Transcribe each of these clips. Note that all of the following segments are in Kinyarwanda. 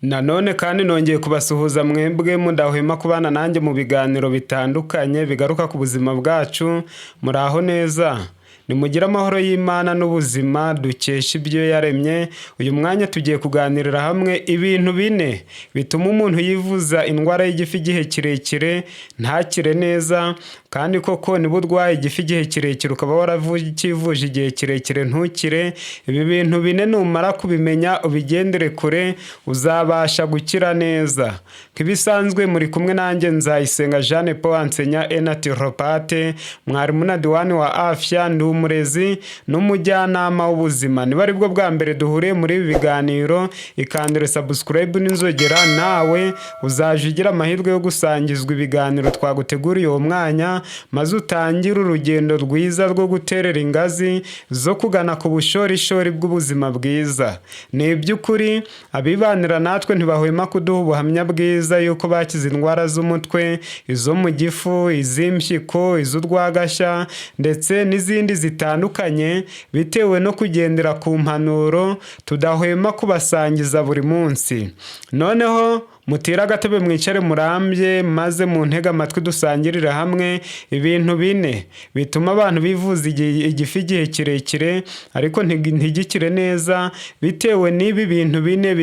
Nanone kandi nongeye kubasuhuza mwebwe mudahwema kubana nanjye mu biganiro bitandukanye bigaruka ku buzima bwacu. Muraho neza, nimugire amahoro y'Imana n'ubuzima dukesha ibyo yaremye. Uyu mwanya tugiye kuganirira hamwe ibintu bine bituma umuntu yivuza indwara y'igifu igihe kirekire ntakire neza, kandi koko niba urwaye igifu igihe kirekire ukaba waravukivuje igihe kirekire ntukire. Ibi bintu bine numara kubimenya ubigendere kure uzabasha gukira neza. Nk'ibisanzwe muri kumwe nanjye Nzayisenga Jeanne Paul Ansenya naturopathe, mwarimu na diwani wa afya, ndi umurezi n'umujyanama w'ubuzima. Niba ari bwo bwa mbere duhuriye muri ibi biganiro, ikandire subscribe n'inzogera, nawe uzaje ugira amahirwe yo gusangizwa ibiganiro twaguteguriye uwo mwanya, maze utangire urugendo rwiza rwo guterera ingazi zo kugana ku bushorishori bw'ubuzima bwiza. Ni iby'ukuri abibanira natwe ntibahwema kuduha ubuhamya bwiza yuko bakize indwara z'umutwe, izo mu gifu, iz'impyiko, iz'urwagashya ndetse n'izindi zitandukanye, bitewe no kugendera ku mpanuro tudahwema kubasangiza buri munsi. Noneho mutira agatebe mwicare murambye, maze mu ntege amatwi dusangirire hamwe ibintu bine bituma abantu bivuza igifu igihe kirekire ariko ntigikire neza, bitewe n'ibi bintu bine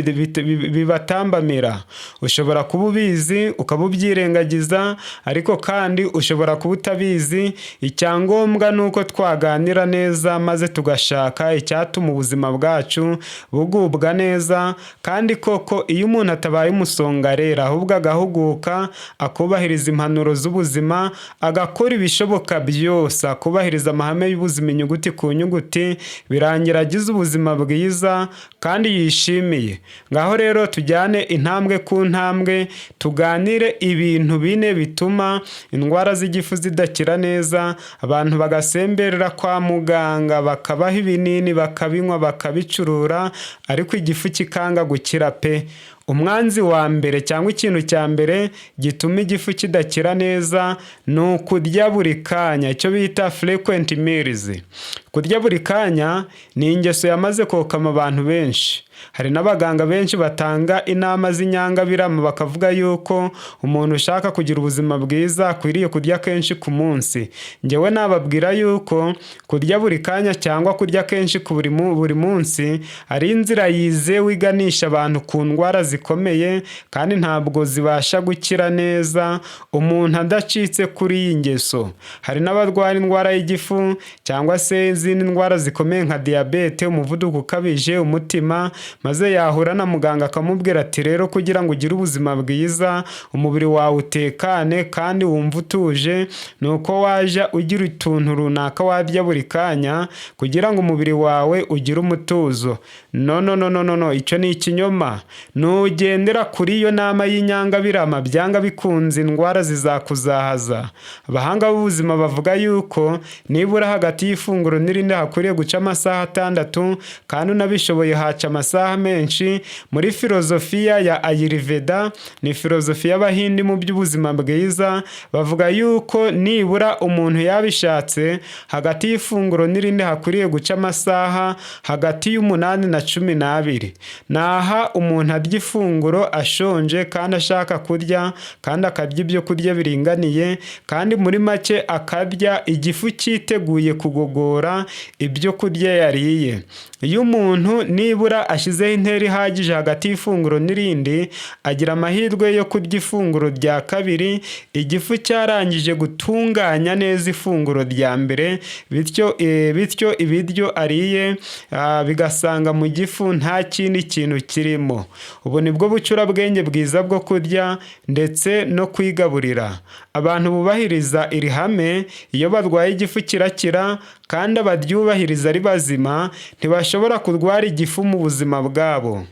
bibatambamira. Ushobora kuba ubizi ukaba ubyirengagiza, ariko kandi ushobora kuba utabizi. Icyangombwa ni uko twaganira neza maze tugashaka icyatuma ubuzima bwacu bugubwa neza. Kandi koko iyo umuntu atabaye umusonga rero, ahubwo agahuguka akubahiriza impanuro z'ubuzima, agakora ibishoboka byose, akubahiriza amahame y'ubuzima inyuguti ku nyuguti, birangira agize ubuzima bwiza kandi yishimiye. Ngaho rero tujyane intambwe ku ntambwe, tuganire ibintu bine bituma indwara z'igifu zidakira neza, abantu bagasemberera kwa muganga bakabaha ibinini bakabinywa bakabicurura, ariko igifu kikanga gukira pe. Umwanzi wa mbere cyangwa ikintu cya mbere gituma igifu kidakira neza ni ukurya buri kanya, icyo bita frequent meals. Kurya buri kanya ni ingeso yamaze kokama abantu benshi. Hari n'abaganga benshi batanga inama z'inyangabirama bakavuga yuko umuntu ushaka kugira ubuzima bwiza akwiriye kurya kenshi ku munsi. Njyewe nababwira yuko kurya buri kanya cyangwa kurya kenshi ku buri munsi ari inzira yizewe iganisha abantu ku ndwara zikomeye, kandi ntabwo zibasha gukira neza umuntu adacitse kuri iyi ngeso. Hari n'abarwara indwara y'igifu cyangwa se izindi ndwara zikomeye nka diyabete, umuvuduko ukabije, umutima, maze yahura na muganga akamubwira ati rero kugira ngo ugire ubuzima bwiza, umubiri wawe utekane kandi wumva utuje, nuko waja ugira utuntu runaka warya buri kanya kugira ngo umubiri wawe ugire umutuzo. No, icyo ni ikinyoma. Nugendera kuri iyo nama y'inyangabirama, byanga bikunze indwara zizakuzahaza. Abahanga b'ubuzima bavuga yuko nibura hagati y'ifunguro n'irindi hakwiriye guca amasaha 6, kandi unabishoboye haca amasaha menshi. Muri filozofiya ya Ayurveda, ni filozofiya y'Abahindi mu by'ubuzima bwiza, bavuga yuko nibura umuntu yabishatse hagati y'ifunguro n'irindi hakwiriye guca amasaha hagati y'8 na 12. Naha umuntu arya ifunguro ashonje kandi ashaka kurya, kandi akarya ibyo kurya biringaniye, kandi muri make akarya igifu cyiteguye kugogora ibyo kurya yariye. Iyo umuntu nibura ashyizeho intera ihagije hagati y'ifunguro n'irindi, agira amahirwe yo kurya ifunguro rya kabiri igifu cyarangije gutunganya neza ifunguro rya mbere, bityo ibiryo ariye bigasanga mu gifu nta kindi kintu kirimo. Ubu nibwo bucurabwenge bwiza bwo kurya ndetse no kwigaburira. Abantu bubahiriza iri hame iyo barwaye igifu kirakira, kandi abaryubahiriza ari bazima ntibashobora kurwara igifu mu buzima bwabo.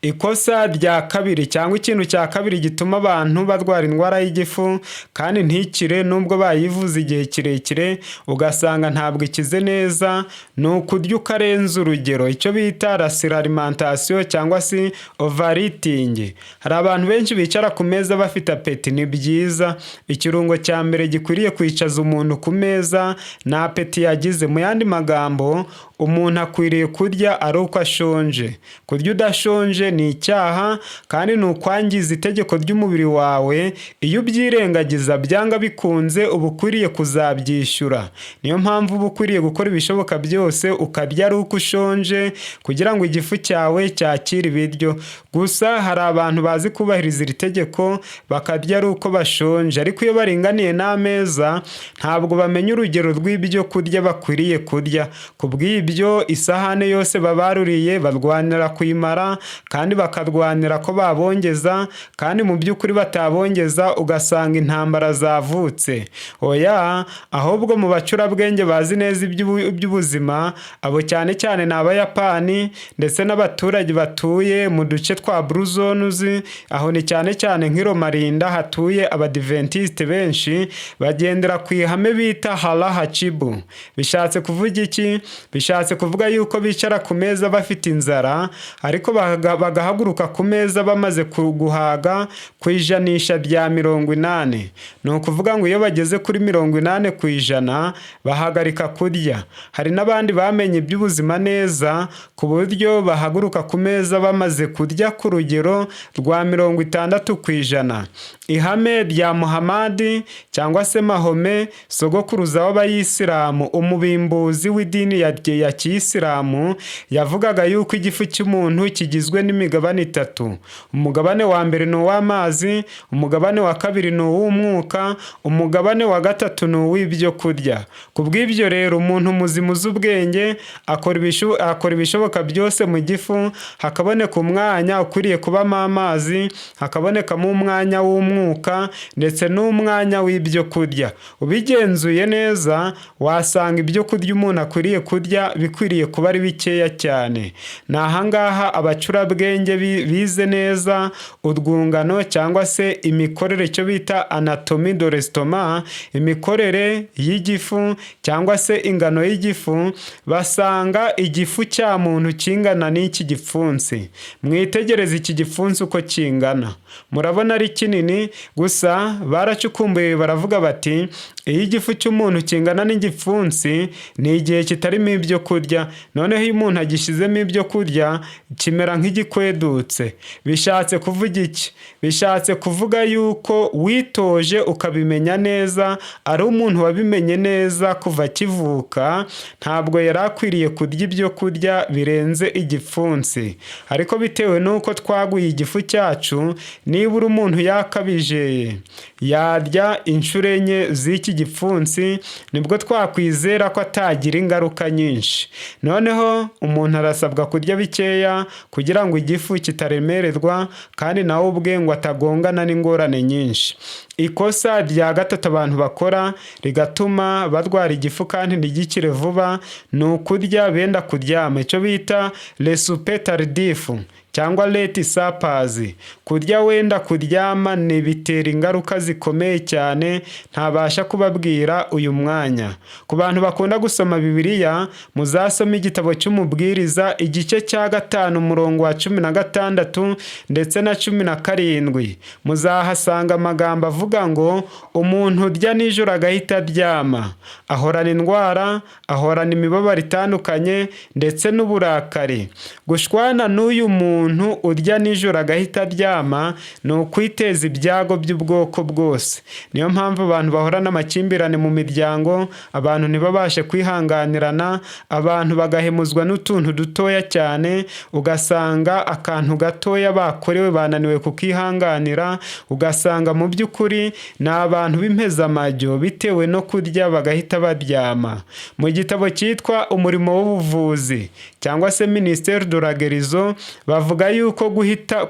Ikosa rya kabiri cyangwa ikintu cya kabiri gituma abantu barwara indwara y'igifu kandi ntikire nubwo bayivuza igihe kirekire ugasanga ntabwo ikize neza, ni ukurya ukarenza urugero, icyo bita la suralimentation cyangwa se overeating. Hari abantu benshi bicara ku meza bafite apeti. Ni byiza, ikirungo cya mbere gikwiriye kwicaza umuntu ku meza na apeti yagize. Mu yandi magambo, umuntu akwiriye kurya ari uko ashonje. Kurya udashonje ni icyaha kandi ni ukwangiza itegeko ry'umubiri wawe. Iyo ubyirengagiza byanga bikunze uba ukwiriye kuzabyishyura. Niyo mpamvu uba ukwiriye gukora ibishoboka byose ukarya ari uko ushonje kugira ngo igifu cyawe cyakire ibiryo. Gusa hari abantu bazi kubahiriza iri tegeko bakarya ari uko bashonje, ariko iyo baringaniye n'ameza ntabwo bamenya urugero rw'ibyo kurya bakwiriye kurya. Ku bw'ibyo isahane yose babaruriye barwanira kuyimara kandi bakarwanira ko babongeza, kandi mu by'ukuri batabongeza ugasanga intambara zavutse. Oya, ahubwo mu bacurabwenge bazi neza iby'ubuzima, abo cyane cyane ni Abayapani ndetse n'abaturage batuye mu duce twa Blue Zones, aho ni cyane cyane nk'i Romarinda hatuye Abadiventiste benshi, bagendera ku ihame bita Hara Hachibu. Bishatse kuvuga iki? Bishatse kuvuga yuko bicara ku meza bafite inzara, ariko bagahaguruka ku meza bamaze guhaga ku ijanisha rya 80. Ni ukuvuga ngo iyo bageze kuri 80% bahagarika kurya. Hari n'abandi bamenye iby'ubuzima neza ku buryo bahaguruka ku meza bamaze kurya ku rugero rwa 60%. Ihame rya Muhamadi cyangwa se Mahome, sogokuruza w'Abayisilamu, umubimbuzi w'idini ya Kiyisilamu, yavugaga yuko igifu cy'umuntu kigizwe n'imigabane 3. Umugabane wa mbere ni uw'amazi, umugabane wa kabiri ni uw'umwuka, umugabane wa gatatu ni uw'ibyo kurya. Ku bw'ibyo rero umuntu muzima uzi ubwenge akora ibishoboka byose mu gifu hakaboneka umwanya ukwiriye kubamo amazi, hakabonekamo umwanya w'umwuka ndetse n'umwanya w'ibyo kurya. Ubigenzuye neza wasanga ibyo kurya umuntu akwiriye kurya bikwiriye kuba ari bikeya cyane. Ni ahangaha abacurabwenge bize neza urwungano cyangwa se imikorere, cyo bita anatomy de l'estomac, imikorere y'igifu cyangwa se ingano y'igifu, basanga igifu cya muntu kingana n'iki gipfunsi. Mwitegereze iki gipfunsi uko kingana, murabona ari kinini. Gusa baracukumbuye baravuga bati iyo igifu cy'umuntu kingana n'igipfunsi ni igihe kitarimo ibyo kurya. Noneho iyo umuntu agishyizemo ibyo kurya kimera nk'igikwedutse. Bishatse kuvuga iki? Bishatse kuvuga yuko witoje ukabimenya neza, ari umuntu wabimenye neza kuva kivuka, ntabwo yari akwiriye kurya ibyo kurya birenze igipfunsi. Ariko bitewe n'uko twaguye igifu cyacu, nibura umuntu yakabije yarya inshuro 4 z'iki gipfunsi, nibwo twakwizera ko atagira ingaruka nyinshi. Noneho umuntu arasabwa kurya bikeya kugira ngo igifu kitaremererwa kandi nawe ubwe ngo atagongana n'ingorane nyinshi. Ikosa rya gatatu abantu bakora rigatuma barwara igifu kandi ntigikire vuba ni ukurya benda kuryama, icyo bita le souper tardif cyangwa late suppers. Kurya wenda kuryama ni bitera ingaruka zikomeye cyane ntabasha kubabwira uyu mwanya. Ku bantu bakunda gusoma Bibiliya, muzasoma igitabo cy'Umubwiriza igice cya 5 umurongo wa 16 ndetse na 17. Muzahasanga amagambo avuga ngo umuntu urya nijoro agahita aryama ahorana indwara, ahorana imibabaro itandukanye ndetse n'uburakari. Gushwana n'uyu muntu urya nijoro agahita aryama ni ukwiteza ibyago by'ubwoko bwose. Niyo mpamvu abantu bahorana amakimbirane mu miryango, abantu ntibabashe kwihanganirana, abantu bagahemuzwa n'utuntu dutoya cyane, ugasanga akantu gatoya bakorewe bananiwe kukihanganira, ugasanga mu by'ukuri ni abantu b'impezamajyo bitewe no kurya bagahita baryama. Mu gitabo cyitwa Umurimo w'Ubuvuzi cyangwa se Ministère de la Guérison, bavuga yuko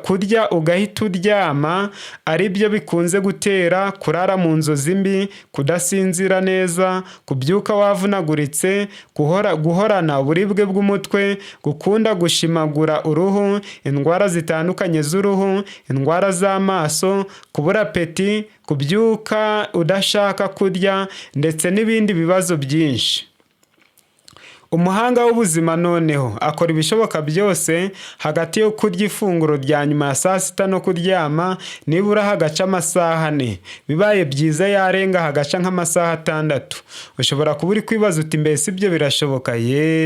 kurya ugahita uryama ari byo bikunze gutera kurara mu nzozi mbi, kudasinzira neza, kubyuka wavunaguritse, guhorana uburibwe bw'umutwe, gukunda gushimagura uruhu, indwara zitandukanye z'uruhu, indwara z'amaso, kubura apeti, kubyuka udashaka kurya ndetse n'ibindi bibazo byinshi. Umuhanga w'ubuzima noneho akora ibishoboka byose hagati yo kurya ifunguro rya nyuma ya saa sita no kuryama nibura hagaca amasaha 4, bibaye byiza yarenga hagaca nk'amasaha 6. Ushobora kuba uri kwibaza uti mbese ibyo birashoboka?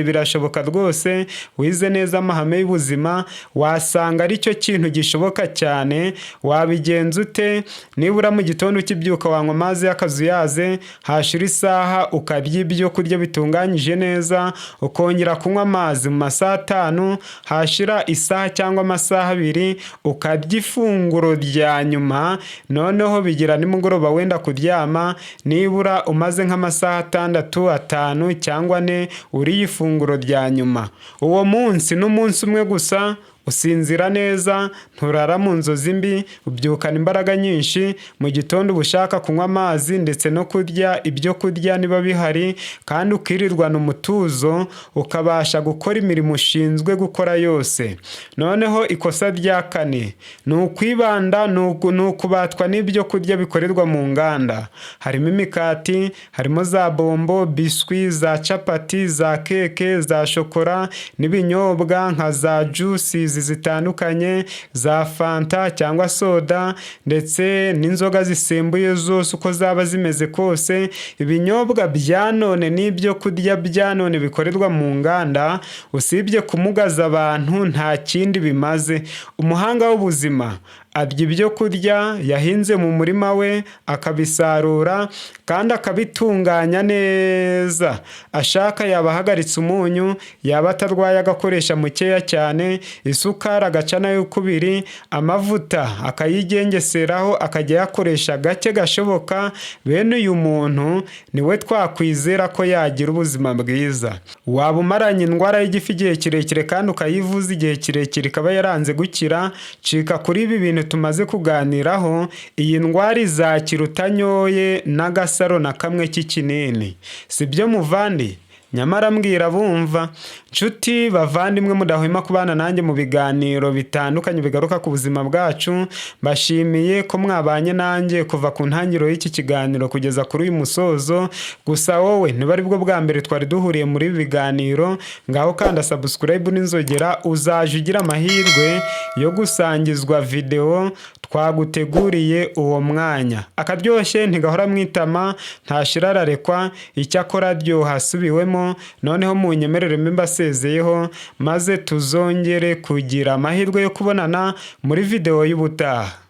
Birashoboka rwose. Wize neza amahame y'ubuzima wasanga ari cyo kintu gishoboka cyane. Wabigenza ute? Nibura mu gitondo ukibyuka wanywa amazi y'akazuyaze, hashira isaha ukarya ibyo kurya bitunganyije neza, ukongera kunywa amazi mu masaha 5, hashira isaha cyangwa amasaha 2 ukarya ifunguro rya nyuma, noneho bigira nimugoroba wenda kuryama, nibura umaze nk'amasaha 6, 5 cyangwa 4 uriye ifunguro rya nyuma. Uwo munsi n'umunsi umwe gusa usinzira neza, nturara mu nzozi mbi, ubyukana imbaraga nyinshi. Mu gitondo ubushaka kunywa amazi ndetse no kurya ibyo kurya niba bihari, kandi ukirirwana umutuzo, ukabasha gukora imirimo ushinzwe gukora yose. Noneho ikosa rya 4 ni ukwibanda, ni ukubatwa n'ibyo kurya bikorerwa mu nganda. Harimo imikati, harimo za bombo, biswi, za capati, za keke, za shokora n'ibinyobwa nka za juices zitandukanye, za fanta cyangwa soda, ndetse n'inzoga zisembuye zose uko zaba zimeze kose. Ibinyobwa bya none n'ibyo kurya bya none bikorerwa mu nganda, usibye kumugaza abantu nta kindi bimaze. Umuhanga w'ubuzima arya ibyo kurya yahinze mu murima we, akabisarura kandi akabitunganya neza. Ashaka yaba ahagaritse umunyu, yaba atarwaye agakoresha mukeya cyane, isukari agaca nayo 2, amavuta akayigengeseraho akajya yakoresha gake gashoboka. Bene uyu muntu niwe twakwizera ko yagira ubuzima bwiza. Waba umaranye indwara y'igifu igihe kirekire kandi ukayivuza igihe kirekire ikaba yaranze gukira, cika kuri ibi bintu tumaze kuganiraho. Iyi ndwara izakira utanyoye n'agasaro na kamwe k'ikinini. Sibyo muvandi? Nyamara mbwira bumva. Nshuti bavandimwe mudahwema kubana nanjye mu biganiro bitandukanye bigaruka ku buzima bwacu, bashimiye ko mwabanye nanjye kuva ku ntangiriro y'iki kiganiro kugeza kuri uyu musozo. Gusa wowe niba ari bwo bwa mbere twari duhuriye muri ibi biganiro, ngaho kanda subscribe n'inzogera, uzaje ugira amahirwe yo gusangizwa video twaguteguriye uwo mwanya. Akaryoshye ntigahora mwitama, ntashirararekwa. Icyakora ryoha subiwemo. Noneho munyemerere mbasezeyeho, maze tuzongere kugira amahirwe yo kubonana muri video y'ubutaha.